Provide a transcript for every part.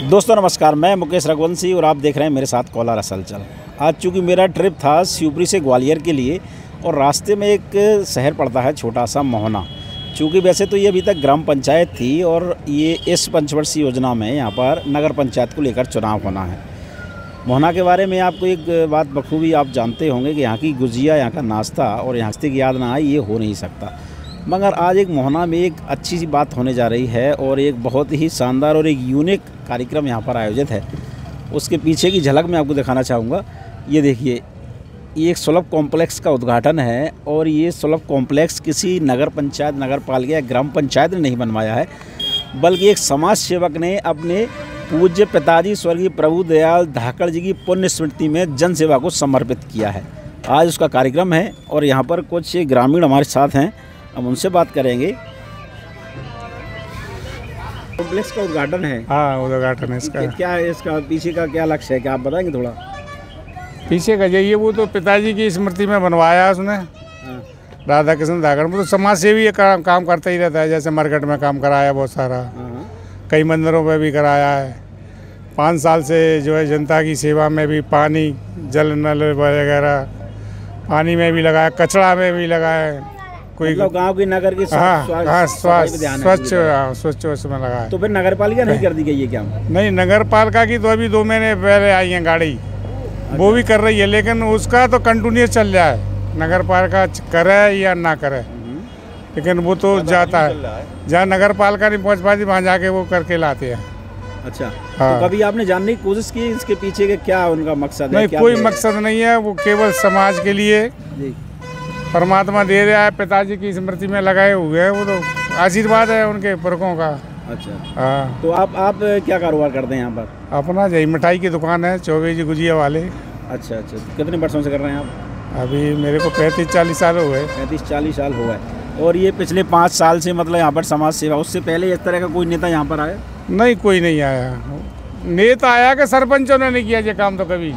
दोस्तों नमस्कार, मैं मुकेश रघुवंशी और आप देख रहे हैं मेरे साथ कोलार हलचल। आज चूँकि मेरा ट्रिप था शिवपुरी से ग्वालियर के लिए और रास्ते में एक शहर पड़ता है छोटा सा मोहना। चूँकि वैसे तो ये अभी तक ग्राम पंचायत थी और ये इस पंचवर्षीय योजना में यहाँ पर नगर पंचायत को लेकर चुनाव होना है। मोहना के बारे में आपको एक बात बखूबी आप जानते होंगे कि यहाँ की गुजिया, यहाँ का नाश्ता और यहाँ से याद ना आए ये हो नहीं सकता। मगर आज एक मोहना में एक अच्छी सी बात होने जा रही है और एक बहुत ही शानदार और एक यूनिक कार्यक्रम यहाँ पर आयोजित है। उसके पीछे की झलक मैं आपको दिखाना चाहूँगा। ये देखिए, ये एक सुलभ कॉम्प्लेक्स का उद्घाटन है और ये सुलभ कॉम्प्लेक्स किसी नगर पंचायत, नगर पालिका या ग्राम पंचायत ने नहीं बनवाया है, बल्कि एक समाज सेवक ने अपने पूज्य पिताजी स्वर्गीय प्रभुदयाल धाकड़ जी की पुण्य स्मृति में जन सेवा को समर्पित किया है। आज उसका कार्यक्रम है और यहाँ पर कुछ ग्रामीण हमारे साथ हैं, हम उनसे बात करेंगे। कॉम्प्लेक्स का उद्घाटन है। हाँ, उद्घाटन है इसका। क्या है इसका पीछे का क्या लक्ष्य है, क्या आप बताएंगे थोड़ा? पीछे का ये वो तो पिताजी की स्मृति में बनवाया उसने। राधा कृष्ण धाकड़ वो तो समाज सेवी काम करता ही रहता है। जैसे मार्केट में काम कराया बहुत सारा, कई मंदिरों पे भी कराया है। 5 साल से जो है जनता की सेवा में भी, पानी जल नल वगैरह पानी में भी लगाया, कचरा में भी लगाया। कोई मतलब गांव की नगर की स्वच्छ उसमें लगाया। तो फिर नगर पालिका नहीं कर दी गई है क्या? नहीं, नगर पालिका की तो अभी 2 महीने पहले आई है गाड़ी। अच्छा। वो भी कर रही है, लेकिन उसका तो कंटिन्यूस चल रहा है। नगर पालिका करे या ना करे, लेकिन वो तो जाता है जहाँ नगर पालिका नहीं पहुँच पाती वहाँ जाके वो करके लाते हैं। अच्छा। हाँ। तो कभी आपने जानने की कोशिश की इसके पीछे के क्या उनका मकसद है? नहीं, कोई मकसद नहीं है। वो केवल समाज के लिए परमात्मा दे रहा है। पिताजी की स्मृति में लगाए हुए हैं, वो तो आशीर्वाद है उनके पुरखों का। अच्छा। हाँ। तो आप क्या कारोबार करते हैं यहाँ पर? अपना यही मिठाई की दुकान है, चौबे जी गुजिया वाले। अच्छा अच्छा। कितने वर्षों से कर रहे हैं आप? अभी मेरे को 35-40 साल हो गए। 35-40 साल हो गए। और ये पिछले 5 साल से मतलब यहाँ पर समाज सेवा, उससे पहले इस तरह का कोई नेता यहाँ पर आया? नहीं, कोई नहीं आया। नेता आया कि सरपंचों ने नहीं किया ये काम तो कभी।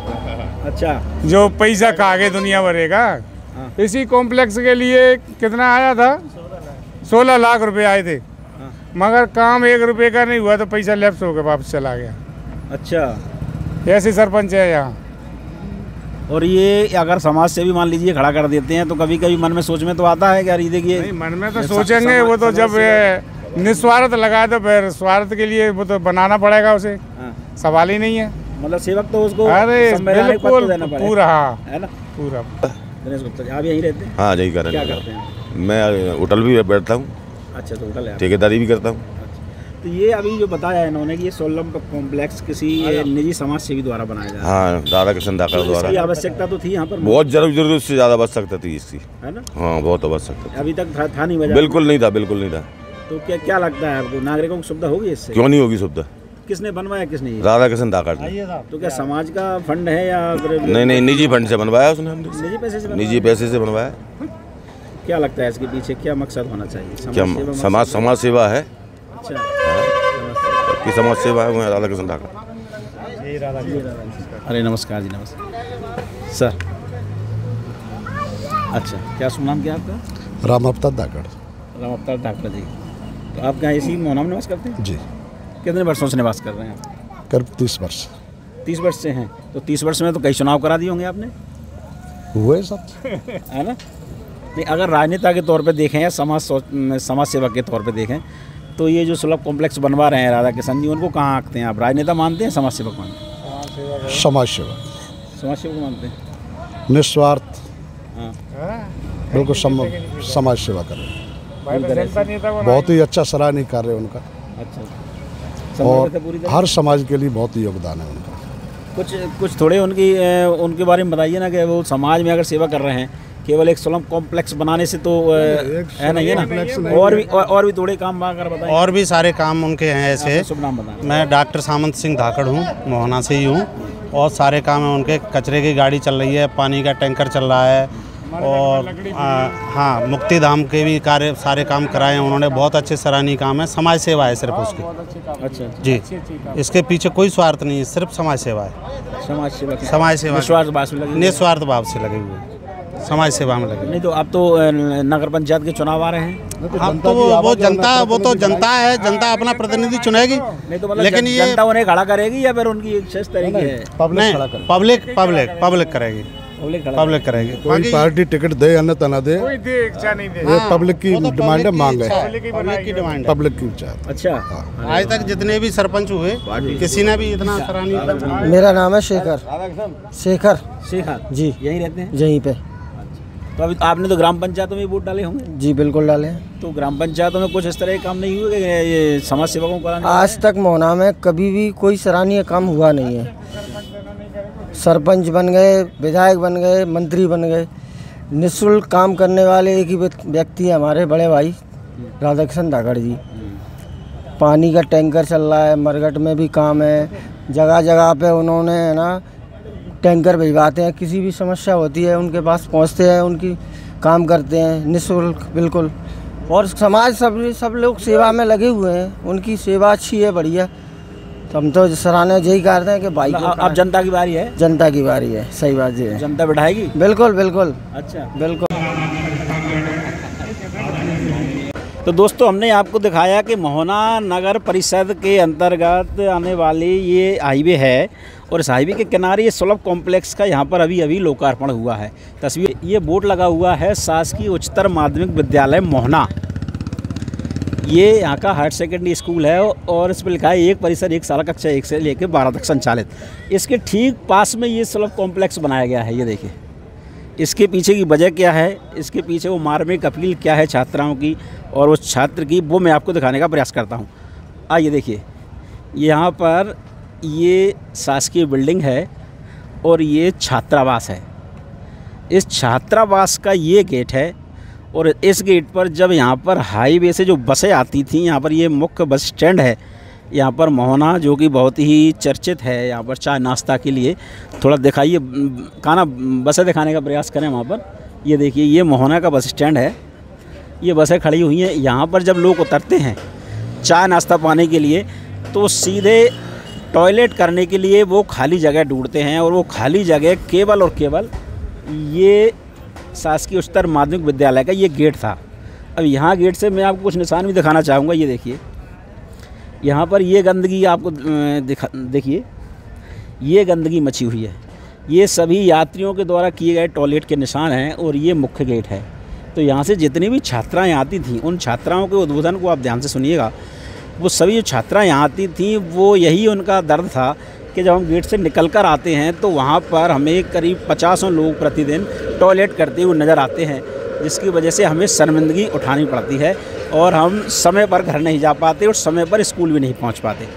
अच्छा। जो पैसा खा के दुनिया भरेगा। इसी कॉम्प्लेक्स के लिए कितना आया था? 16 लाख रुपए आए थे, मगर काम 1 रुपये का नहीं हुआ तो पैसा लैप्स होकर वापस चला गया। अच्छा। ऐसे सरपंच है यहाँ। और ये अगर समाज से भी मान लीजिए खड़ा कर देते हैं तो कभी कभी मन में सोच में तो आता है कि यार ये देखिए। नहीं, मन में तो सोचेंगे, वो तो जब निस्वार्थ लगाए तो फिर स्वार्थ के लिए वो तो बनाना पड़ेगा उसे। सवाल ही नहीं है। मतलब सेवक तो उसको बिल्कुल पूरा, है ना, पूरा। आप यहीं रहते हैं? हाँ, यही कर क्या करते हैं? मैं होटल भी बैठता हूँ। अच्छा, तो होटल है, ठेकेदारी भी करता हूँ। तो ये अभी जो बताया है इन्होंने कि ये सुलभ कॉम्प्लेक्स किसी निजी समाज सेवी द्वारा बनाया जा रहा है। हाँ, राधा कृष्ण धाकड़ द्वारा। इसकी आवश्यकता तो थी यहाँ पर बहुत जरूरत से ज़्यादा आवश्यकता थी इसकी, है ना? हाँ, बहुत आवश्यकता थी। अभी तक था नहीं बजा? बिल्कुल नहीं था, बिल्कुल नहीं था। तो क्या लगता है आपको, नागरिकों को सुविधा होगी इससे? क्यों नहीं होगी सुविधा? किसने बनवाया, किसने? राधा कृष्ण धाकड़। तो क्या समाज का फंड है या नहीं, निजी फंड से बनवाया उसने। निजी पैसे से? निजी पैसे से बनवाया। क्या लगता है इसके पीछे क्या मकसद होना चाहिए? क्या समाज सेवा है? अच्छा, की समाज सेवा है वो राधा कृष्ण धाकड़। अरे नमस्कार जी, नमस्कार सर। अच्छा, क्या शुभ नाम क्या आपका? राम अवतार धाकड़। राम अवतार धाकड़ जी। तो आप क्या इसी मोहना में निवास करते हैं? जी। कितने वर्षों से निवास कर रहे हैं? करीब 30 वर्ष। 30 वर्ष से हैं। तो 30 वर्ष में तो कई चुनाव करा दिए होंगे आपने? हुए सब है ना? नहीं, अगर राजनेता के तौर पे देखें या समाज सेवा के तौर पे देखें तो ये जो सुलभ कॉम्प्लेक्स बनवा रहे हैं राधा कृष्ण जी, उनको कहाँ आंकते हैं आप? राजनेता मानते हैं, समाज सेवक मानते हैं? समाज सेवा। समाज सेवक मानते हैं, निस्वार्थ। हाँ, बिल्कुल समाज सेवा कर रहे हैं। बहुत ही अच्छा सराहनीय कार्य है उनका। अच्छा। और हर समाज के लिए बहुत ही योगदान है उनका। कुछ थोड़े उनके बारे में बताइए ना कि वो समाज में अगर सेवा कर रहे हैं, केवल एक सुलभ कॉम्प्लेक्स बनाने से तो है नहीं, है ना? और भी थोड़े काम अगर बताएं। और भी सारे काम उनके हैं ऐसे। शुभ नाम बताएं। मैं डॉक्टर सामंत सिंह धाकड़ हूँ, मोहना से ही हूँ। और सारे काम हैं उनके। कचरे की गाड़ी चल रही है, पानी का टैंकर चल रहा है, और हाँ, मुक्ति धाम के भी सारे काम कराए हैं उन्होंने। बहुत अच्छे सराहनीय काम है। समाज सेवा है सिर्फ उसकी। अच्छा जी, इसके पीछे कोई स्वार्थ नहीं है, सिर्फ समाज सेवा है। समाज सेवा निस्वार्थ भाव से लगे हुए। समाज सेवा में लगे। नहीं तो अब तो नगर पंचायत के चुनाव आ रहे हैं। अब तो वो जनता है, जनता अपना प्रतिनिधि चुनेगी। नहीं तो मतलब लेकिन ये जनता उन्हें खड़ा करेगी या फिर उनकी एक विशेष तरीके है? पब्लिक करेगी। कोई पार्टी टिकट दे या न दे, ये पब्लिक की डिमांड है, मांग है, पब्लिक की डिमांड है, पब्लिक की चाह। अच्छा, आज तक जितने भी सरपंच हुए किसी ने भी इतना सराहनीय। मेरा नाम है शेखर जी, यहीं रहते हैं? यहीं पे। तो अभी आपने तो ग्राम पंचायतों में वोट डाले होंगे? जी बिल्कुल डाले हैं। तो ग्राम पंचायतों में कुछ इस तरह के काम नहीं हुए कि ये समाज सेवकों को? आज तक मोहना में कभी भी कोई सराहनीय काम हुआ नहीं है। सरपंच बन गए, विधायक बन गए, मंत्री बन गए, निःशुल्क काम करने वाले एक ही व्यक्ति हैं हमारे बड़े भाई राधाकिशन धाकड़ जी। पानी का टैंकर चल रहा है, मरघट में भी काम है, जगह जगह पे उन्होंने है ना टैंकर भिजवाते हैं, किसी भी समस्या होती है उनके पास पहुंचते हैं, उनकी काम करते हैं निःशुल्क बिल्कुल। और समाज सब लोग सेवा में लगे हुए हैं, उनकी सेवा अच्छी है, बढ़िया। तो हम तो सराहना यही करते हैं कि भाई अब जनता की बारी है। जनता की बारी है, सही बात है। जनता बिठाएगी? बिल्कुल बिल्कुल। अच्छा, बिल्कुल। तो दोस्तों, हमने आपको दिखाया कि मोहना नगर परिषद के अंतर्गत आने वाली ये हाईवे है और इस हाईवे के किनारे ये सुलभ कॉम्प्लेक्स का यहाँ पर अभी लोकार्पण हुआ है। तस्वीर ये बोर्ड लगा हुआ है शासकीय उच्चतर माध्यमिक विद्यालय मोहना। ये यहाँ का हायर सेकेंडरी स्कूल है और इस पर लिखा है एक परिसर एक शाला कक्षा 1 से लेकर 12 तक संचालित। इसके ठीक पास में ये सुलभ कॉम्प्लेक्स बनाया गया है। ये देखिए, इसके पीछे की वजह क्या है, इसके पीछे वो मार्मिक अपील क्या है छात्राओं की और उस छात्र की, वो मैं आपको दिखाने का प्रयास करता हूँ। आइए देखिए, यहाँ पर ये शासकीय बिल्डिंग है और ये छात्रावास है। इस छात्रावास का ये गेट है और इस गेट पर जब यहाँ पर हाईवे से जो बसें आती थी, यहाँ पर ये मुख्य बस स्टैंड है यहाँ पर मोहना, जो कि बहुत ही चर्चित है यहाँ पर चाय नाश्ता के लिए। थोड़ा दिखाइए, खाना बसें दिखाने का प्रयास करें वहाँ पर। ये देखिए, ये मोहना का बस स्टैंड है, ये बसें खड़ी हुई हैं। यहाँ पर जब लोग उतरते हैं चाय नाश्ता पाने के लिए तो सीधे टॉयलेट करने के लिए वो खाली जगह ढूंढते हैं और वो खाली जगह केवल और केवल ये शासकीय उच्चतर माध्यमिक विद्यालय का ये गेट था। अब यहाँ गेट से मैं आपको कुछ निशान भी दिखाना चाहूँगा। ये देखिए, यहाँ पर ये गंदगी आपको देखिए, ये गंदगी मची हुई है। ये सभी यात्रियों के द्वारा किए गए टॉयलेट के निशान हैं और ये मुख्य गेट है। तो यहाँ से जितनी भी छात्राएँ आती थीं, उन छात्राओं के उद्बोधन को आप ध्यान से सुनिएगा। वो सभी जो छात्राएँ यहाँ आती थीं, वो यही उनका दर्द था कि जब हम गेट से निकल कर आते हैं तो वहाँ पर हमें करीब 50 लोग प्रतिदिन टॉयलेट करते हुए नज़र आते हैं, जिसकी वजह से हमें शर्मिंदगी उठानी पड़ती है और हम समय पर घर नहीं जा पाते और समय पर स्कूल भी नहीं पहुँच पाते।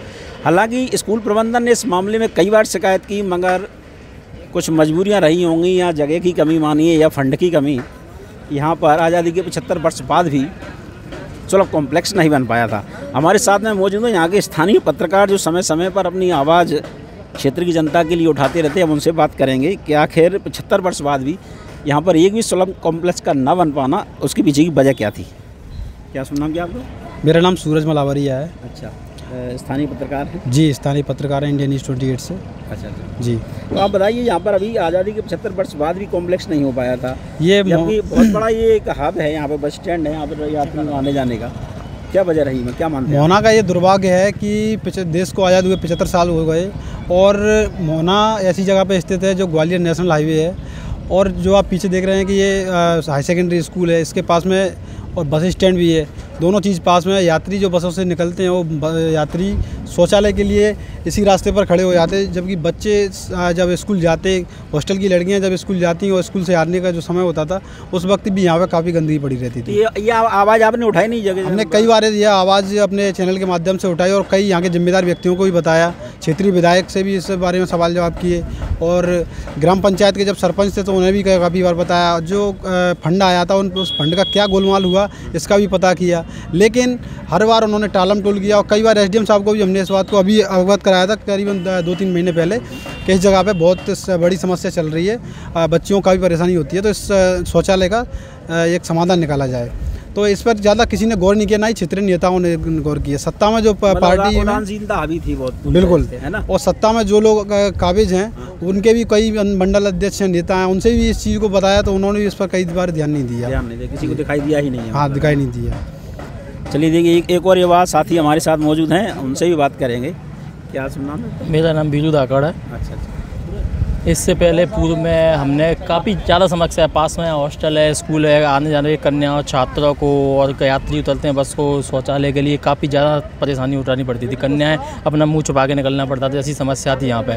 हालांकि स्कूल प्रबंधन ने इस मामले में कई बार शिकायत की, मगर कुछ मजबूरियाँ रही होंगी या जगह की कमी मानिए या फंड की कमी। यहाँ पर आज़ादी के 75 वर्ष बाद भी सुलभ कॉम्प्लेक्स नहीं बन पाया था। हमारे साथ में मौजूद है यहाँ के स्थानीय पत्रकार जो समय समय पर अपनी आवाज़ क्षेत्र की जनता के लिए उठाते रहते हैं। हम उनसे बात करेंगे कि आखिर 75 वर्ष बाद भी यहाँ पर एक भी सुलभ कॉम्प्लेक्स का न बन पाना, उसके पीछे की वजह क्या थी। क्या सुन नाम क्या आपका? मेरा नाम सूरज मलावरिया है। अच्छा, स्थानीय पत्रकार हैं? जी, स्थानीय पत्रकार हैं इंडियन न्यूज़ 28 से। अच्छा जी। तो आप बताइए, यहाँ पर अभी आज़ादी के 75 वर्ष बाद भी कॉम्प्लेक्स नहीं हो पाया था। ये बहुत बड़ा ये एक हब है, यहाँ पर बस स्टैंड है, यहाँ पर यात्रियों आने जाने का क्या वजह रही, मैं क्या मानते हैं? मोहना का ये दुर्भाग्य है कि देश को आज़ाद हुए 75 साल हो गए और मोहना ऐसी जगह पे स्थित है जो ग्वालियर नेशनल हाईवे है। और जो आप पीछे देख रहे हैं कि ये हाई सेकेंडरी स्कूल है, इसके पास में और बस स्टैंड भी है, दोनों चीज़ पास में। यात्री जो बसों से निकलते हैं वो यात्री शौचालय के लिए इसी रास्ते पर खड़े हो जाते हैं, जबकि बच्चे जब स्कूल जाते, हॉस्टल की लड़कियां जब स्कूल जाती हैं और स्कूल से आने का जो समय होता था उस वक्त भी यहाँ पे काफ़ी गंदगी पड़ी रहती थी। ये आवाज़ आपने उठाई नहीं जगह? हमने कई बार यह आवाज़ अपने चैनल के माध्यम से उठाई और कई यहाँ के जिम्मेदार व्यक्तियों को भी बताया, क्षेत्रीय विधायक से भी इस बारे में सवाल जवाब किए और ग्राम पंचायत के जब सरपंच थे तो उन्हें भी काफ़ी बार बताया। जो फंड आया था उस फंड का क्या गोलमाल हुआ इसका भी पता किया, लेकिन हर बार उन्होंने टालम टोल किया। और कई बार एसडीएम साहब को भी हमने इस बात को अभी अवगत कराया था करीबन 2-3 महीने पहले कि इस जगह पे बहुत बड़ी समस्या चल रही है, बच्चियों का भी परेशानी होती है, तो इस शौचालय का एक समाधान निकाला जाए। तो इस पर ज़्यादा किसी ने गौर नहीं किया, ना ही क्षेत्रीय नेताओं ने गौर किया। सत्ता में जो पार्टी उदासीनता हावी थी बहुत, बिल्कुल है ना। और सत्ता में जो लोग काबिज हैं उनके भी कई मंडल अध्यक्ष हैं, नेता हैं, उनसे भी इस चीज़ को बताया तो उन्होंने भी इस पर कई बार ध्यान नहीं दिया, किसी को दिखाई दिया ही नहीं है। हाँ, दिखाई नहीं दिया। चलिए देखिए एक और युवा साथी हमारे साथ मौजूद हैं, उनसे भी बात करेंगे। क्या सुनना है? मेरा नाम बीजू धाकड़ है। अच्छा। इससे पहले पूर्व में हमने काफ़ी ज़्यादा समस्या है। पास में हॉस्टल है, स्कूल है, आने जाने के कन्याओं छात्रों को और यात्री उतरते हैं बस को शौचालय के लिए काफ़ी ज़्यादा परेशानी उठानी पड़ती थी। कन्याएं अपना मुंह छुपा के निकलना पड़ता था, ऐसी समस्या थी यहाँ पे।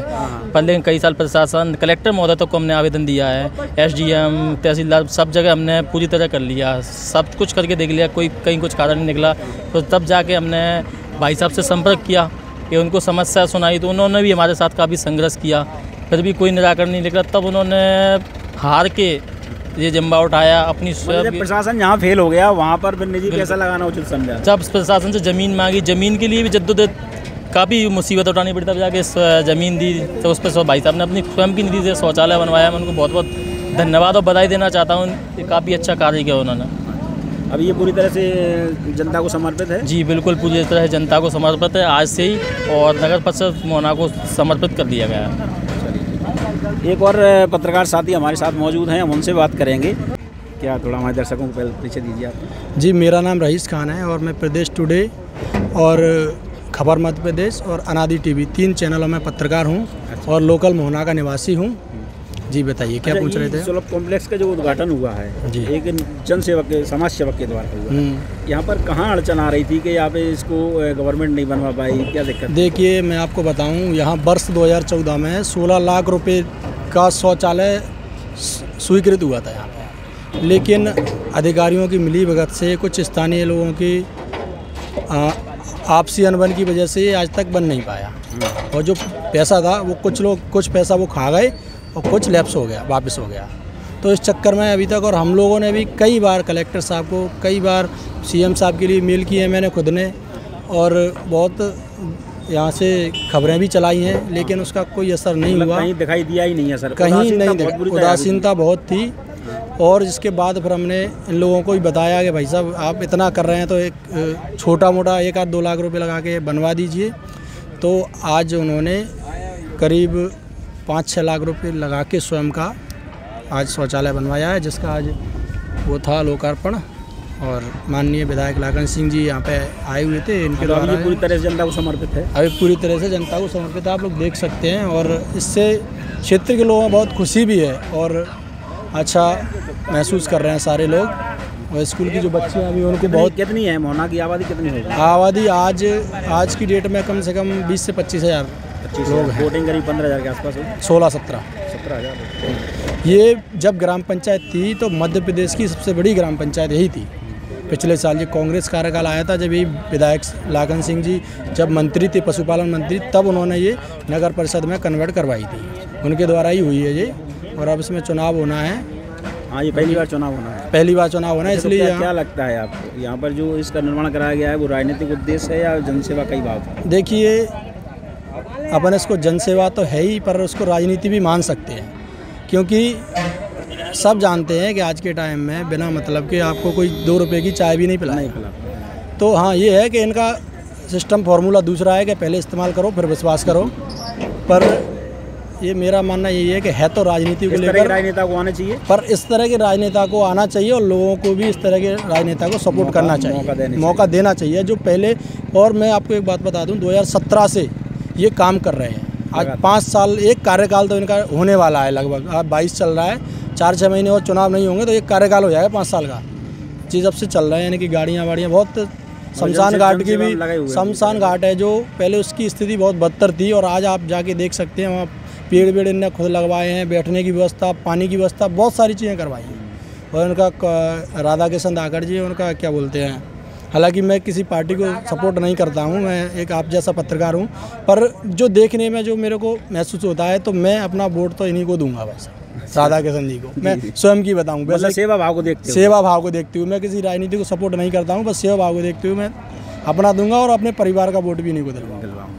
पर लेकिन कई साल प्रशासन कलेक्टर महोदय तक को हमने आवेदन दिया है, SDM तहसीलदार सब जगह हमने पूरी तरह कर लिया, सब कुछ करके देख लिया, कोई कहीं कुछ कारण नहीं निकला। तो तब जाके हमने भाई साहब से संपर्क किया कि उनको समस्या सुनाई, तो उन्होंने भी हमारे साथ काफ़ी संघर्ष किया, फिर भी कोई निराकरण नहीं निकला। तब उन्होंने हार के ये जिम्मा उठाया अपनी जब प्रशासन यहाँ फेल हो गया वहाँ पर फिर निजी पैसा लगाना उचित समझा। जब प्रशासन से ज़मीन मांगी, ज़मीन के लिए भी जद्दोजहद काफ़ी मुसीबत उठानी पड़ी, तब जाके ज़मीन दी। तो उस पर भाई साहब ने अपनी स्वयं की निधि से शौचालय बनवाया। मैं उनको बहुत बहुत धन्यवाद और बधाई देना चाहता हूँ, काफ़ी अच्छा कार्य किया उन्होंने। अब ये पूरी तरह से जनता को समर्पित है? जी बिल्कुल, पूरी तरह जनता को समर्पित है आज से ही, और नगर परिषद मोहना को समर्पित कर दिया गया है। एक और पत्रकार साथी हमारे साथ मौजूद हैं, हम उनसे बात करेंगे। क्या थोड़ा हमारे दर्शकों को पहले परिचय दीजिए आप। जी, मेरा नाम रईस खान है और मैं प्रदेश टुडे और खबर मध्य प्रदेश और अनादि TV 3 चैनलों में पत्रकार हूँ और लोकल मोहना का निवासी हूँ। जी बताइए, क्या पूछ रहे थे? सुलभ कॉम्प्लेक्स का जो उद्घाटन हुआ है जी, एक जन सेवक के समाज सेवक के द्वारा हुआ है, यहाँ पर कहाँ अड़चन आ रही थी कि यहाँ पे इसको गवर्नमेंट नहीं बनवा पाई, क्या दिक्कत? देखिए, मैं आपको बताऊं, यहाँ वर्ष 2014 में 16 लाख रुपए का शौचालय स्वीकृत हुआ था यहाँ पे, लेकिन अधिकारियों की मिलीभगत से कुछ स्थानीय लोगों की आपसी अनबन की वजह से आज तक बन नहीं पाया। और जो पैसा था वो कुछ पैसा वो खा गए और कुछ लैप्स हो गया, वापस हो गया। तो इस चक्कर में अभी तक, और हम लोगों ने भी कई बार कलेक्टर साहब को, कई बार CM साहब के लिए मेल किए हैं मैंने खुद ने, और बहुत यहाँ से खबरें भी चलाई हैं, लेकिन उसका कोई असर नहीं हुआ, कहीं दिखाई दिया ही नहीं है सर, कहीं नहीं। उदासीनता बहुत थी। और इसके बाद फिर हमने इन लोगों को भी बताया कि भाई साहब आप इतना कर रहे हैं तो एक छोटा मोटा 1-2 लाख रुपए लगा के बनवा दीजिए। तो आज उन्होंने करीब 5-6 लाख रुपए लगा के स्वयं का आज शौचालय बनवाया है, जिसका आज वो था लोकार्पण। और माननीय विधायक लाखन सिंह जी यहाँ पे आए हुए थे, इनके द्वारा ये पूरी तरह से जनता को समर्पित है। अभी पूरी तरह से जनता को समर्पित है, आप लोग देख सकते हैं। और इससे क्षेत्र के लोगों में बहुत खुशी भी है और अच्छा महसूस कर रहे हैं सारे लोग। और स्कूल की जो बच्चियाँ भी उनको बहुत। कितनी है मोहना की आबादी, कितनी होगी? आबादी आज की डेट में कम से कम 20 से 25 हज़ार लोग हैं। वोटिंग करीब 15,000 के आसपास होगी। 16-17 हज़ार। ये जब ग्राम पंचायत थी तो मध्य प्रदेश की सबसे बड़ी ग्राम पंचायत यही थी। पिछले साल ये कांग्रेस कार्यकाल आया था, जब ये विधायक लाखन सिंह जी जब मंत्री थे, पशुपालन मंत्री, तब उन्होंने ये नगर परिषद में कन्वर्ट करवाई थी, उनके द्वारा ही हुई है ये। और अब इसमें चुनाव होना है। हाँ, ये पहली बार चुनाव होना है। पहली बार चुनाव होना है, इसलिए क्या लगता है आपको यहाँ पर जो इसका निर्माण कराया गया है वो राजनीतिक उद्देश्य है या जनसेवा का ही भाव था? देखिए, अपन इसको जनसेवा तो है ही, पर उसको राजनीति भी मान सकते हैं, क्योंकि सब जानते हैं कि आज के टाइम में बिना मतलब के आपको कोई 2 रुपये की चाय भी नहीं पिलाए। तो हाँ, ये है कि इनका सिस्टम फार्मूला दूसरा है कि पहले इस्तेमाल करो फिर विश्वास करो। पर ये मेरा मानना यही है कि है तो राजनीति को लेकर राजनेता को आना चाहिए, पर इस तरह के राजनेता को आना चाहिए और लोगों को भी इस तरह के राजनेता को सपोर्ट करना चाहिए, मौका देना चाहिए जो पहले। और मैं आपको एक बात बता दूं, 2017 से ये काम कर रहे हैं, आज 5 साल, एक कार्यकाल तो इनका होने वाला है लगभग। अब 22 चल रहा है, 4-6 महीने और चुनाव नहीं होंगे तो एक कार्यकाल हो जाएगा 5 साल का। चीज़ अब से चल रहे हैं, यानी कि गाड़ियाँ बहुत, शमशान घाट की भी, शमशान घाट है जो पहले उसकी स्थिति बहुत बदतर थी, और आज आप जाके देख सकते हैं वहाँ पेड़ इनने खुद लगवाए हैं, बैठने की व्यवस्था, पानी की व्यवस्था, बहुत सारी चीज़ें करवाई हैं। और उनका राधा किशन धाकड़ जी, उनका क्या बोलते हैं, हालांकि मैं किसी पार्टी को सपोर्ट नहीं करता हूं, मैं एक आप जैसा पत्रकार हूं, पर जो देखने में जो मेरे को महसूस होता है तो मैं अपना वोट तो इन्हीं को दूंगा। वैसे राधा किशन जी को मैं स्वयं की बताऊं, वैसे सेवा भाव को देखते हुए, सेवा भाव को देखते हुए मैं किसी राजनीति को सपोर्ट नहीं करता हूँ, बस सेवा भाव को देखते हुए मैं अपना दूंगा और अपने परिवार का वोट भी इन्हीं को दिलवाऊंगा।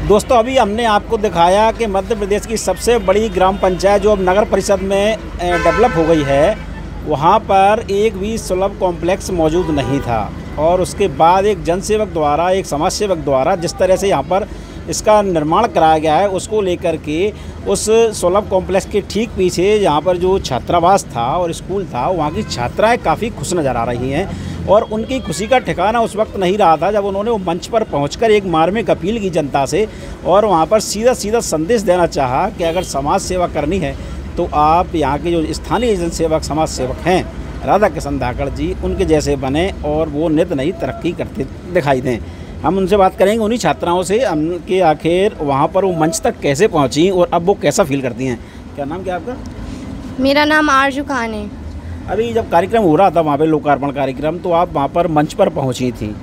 दोस्तों, अभी हमने आपको दिखाया कि मध्य प्रदेश की सबसे बड़ी ग्राम पंचायत जो अब नगर परिषद में डेवलप हो गई है, वहाँ पर एक भी सुलभ कॉम्प्लेक्स मौजूद नहीं था। और उसके बाद एक जनसेवक द्वारा, एक समाज सेवक द्वारा जिस तरह से यहाँ पर इसका निर्माण कराया गया है, उसको लेकर के उस सुलभ कॉम्प्लेक्स के ठीक पीछे जहाँ पर जो छात्रावास था और स्कूल था, वहाँ की छात्राएं काफ़ी खुश नज़र आ रही हैं। और उनकी खुशी का ठिकाना उस वक्त नहीं रहा था जब उन्होंने वो मंच पर पहुंचकर एक मार्मिक अपील की जनता से, और वहाँ पर सीधा सीधा संदेश देना चाहा कि अगर समाज सेवा करनी है तो आप यहाँ के जो स्थानीय जनसेवक समाज सेवक हैं राधा किशन धाकड़ जी, उनके जैसे बने और वो नित नई तरक्की करते दिखाई दें। हम उनसे बात करेंगे, उन्हीं छात्राओं से, कि आखिर वहाँ पर वो मंच तक कैसे पहुँची और अब वो कैसा फील करती हैं। क्या नाम क्या आपका? मेरा नाम आरजू खान है। अभी जब कार्यक्रम हो रहा था वहाँ पे लोकार्पण कार्यक्रम, तो आप वहाँ पर मंच पर पहुँची थी,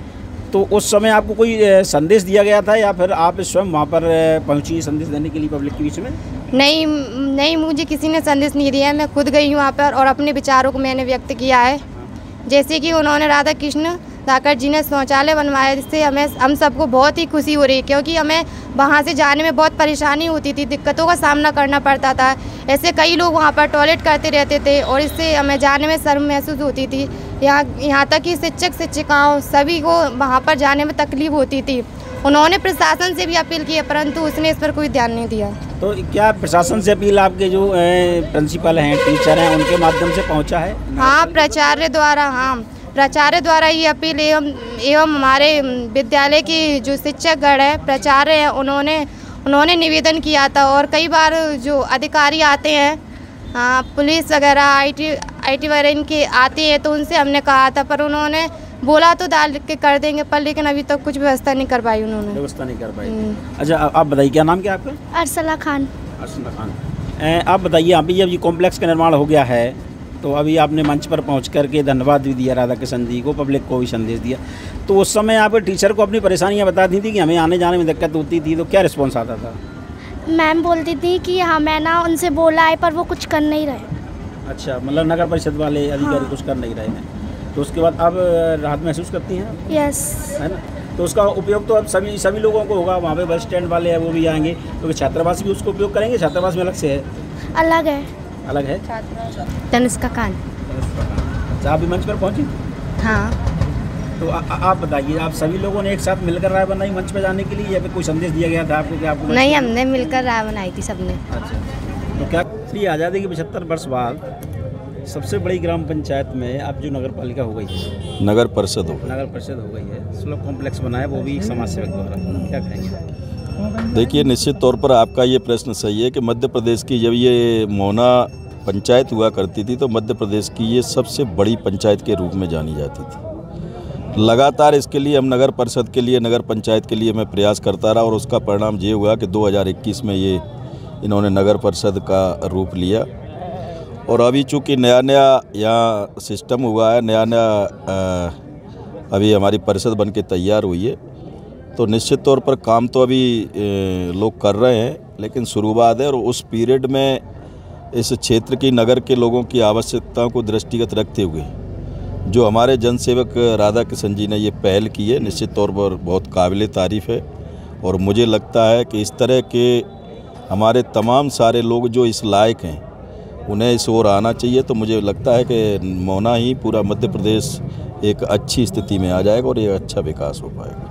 तो उस समय आपको कोई संदेश दिया गया था या फिर आप स्वयं वहाँ पर पहुँची संदेश देने के लिए पब्लिक के बीच में? नहीं, मुझे किसी ने संदेश नहीं दिया है। मैं खुद गई हूँ वहाँ पर और अपने विचारों को मैंने व्यक्त किया है। जैसे कि उन्होंने राधा कृष्ण धाकड़ जी ने शौचालय बनवाया, जिससे हम सबको बहुत ही खुशी हो रही है, क्योंकि हमें वहाँ से जाने में बहुत परेशानी होती थी, दिक्कतों का सामना करना पड़ता था। ऐसे कई लोग वहाँ पर टॉयलेट करते रहते थे और इससे हमें जाने में शर्म महसूस होती थी। यहाँ तक कि शिक्षक शिक्षिकाओं सभी को वहाँ पर जाने में तकलीफ होती थी। उन्होंने प्रशासन से भी अपील की है, परंतु उसने इस पर कोई ध्यान नहीं दिया। तो क्या प्रशासन से अपील आपके जो प्रिंसिपल हैं, टीचर हैं, उनके माध्यम से पहुँचा है? हाँ, प्राचार्य द्वारा ये अपील एवं हमारे विद्यालय की जो शिक्षकगण है, प्राचार्य हैं, उन्होंने निवेदन किया था। और कई बार जो अधिकारी आते हैं, पुलिस वगैरह IT वगैरह इनके आते हैं, तो उनसे हमने कहा था, पर उन्होंने बोला तो डाल के कर देंगे, पर लेकिन अभी तक कुछ व्यवस्था नहीं कर पाई उन्होंने। व्यवस्था नहीं कर पाई। अच्छा, आप बताइए, क्या नाम क्या आपका? अरसला खान। आप बताइए, अभी जब ये कॉम्प्लेक्स का निर्माण हो गया है, तो अभी आपने मंच पर पहुंच करके धन्यवाद भी दिया राधा किशन जी को, पब्लिक को भी संदेश दिया, तो उस समय आप टीचर को अपनी परेशानियां बता दी थी कि हमें आने जाने में दिक्कत होती थी, तो क्या रिस्पॉन्स आता था? मैम बोलती थी कि हाँ, मैं ना उनसे बोला है पर वो कुछ कर नहीं रहे। अच्छा, मतलब नगर परिषद वाले अधिकारी कुछ कर नहीं रहे हैं, तो उसके बाद आप राहत महसूस करती हैं? यस, है ना। तो उसका उपयोग तो अब सभी लोगों को होगा, वहाँ पे बस स्टैंड वाले हैं वो भी आएंगे, क्योंकि छात्रावास भी उसको उपयोग करेंगे, छात्रावास में अलग से है? अलग है। तनिष्का खान। आप भी मंच पर पहुँची? हाँ। तो आप बताइए, आप सभी लोगों ने एक साथ मिलकर राय बनाई मंच पर जाने के लिए, या फिर कोई संदेश दिया गया था आपको कि आपको? नहीं, हमने मिलकर राय बनाई थी सबने। अच्छा, तो क्या आज़ादी के 75 वर्ष बाद सबसे बड़ी ग्राम पंचायत में अब जो नगर पालिका हो गई है, नगर परिषद हो गई है, सुलभ कॉम्प्लेक्स बनाया, वो भी समाज सेवक द्वारा, क्या कहेंगे? देखिए, निश्चित तौर पर आपका ये प्रश्न सही है कि मध्य प्रदेश की जब ये मोहना पंचायत हुआ करती थी, तो मध्य प्रदेश की ये सबसे बड़ी पंचायत के रूप में जानी जाती थी। लगातार इसके लिए हम नगर परिषद के लिए, नगर पंचायत के लिए मैं प्रयास करता रहा, और उसका परिणाम ये हुआ कि 2021 में ये इन्होंने नगर परिषद का रूप लिया। और अभी चूँकि नया यहाँ सिस्टम हुआ है, नया अभी हमारी परिषद बन के तैयार हुई है, तो निश्चित तौर पर काम तो अभी लोग कर रहे हैं, लेकिन शुरुआत है। और उस पीरियड में इस क्षेत्र की, नगर के लोगों की आवश्यकताओं को दृष्टिगत रखते हुए जो हमारे जनसेवक राधा किशन जी ने ये पहल की है, निश्चित तौर पर बहुत काबिल तारीफ़ है। और मुझे लगता है कि इस तरह के हमारे तमाम सारे लोग जो इस लायक हैं, उन्हें इस ओर आना चाहिए। तो मुझे लगता है कि मोहना ही पूरा मध्य प्रदेश एक अच्छी स्थिति में आ जाएगा और ये अच्छा विकास हो पाएगा।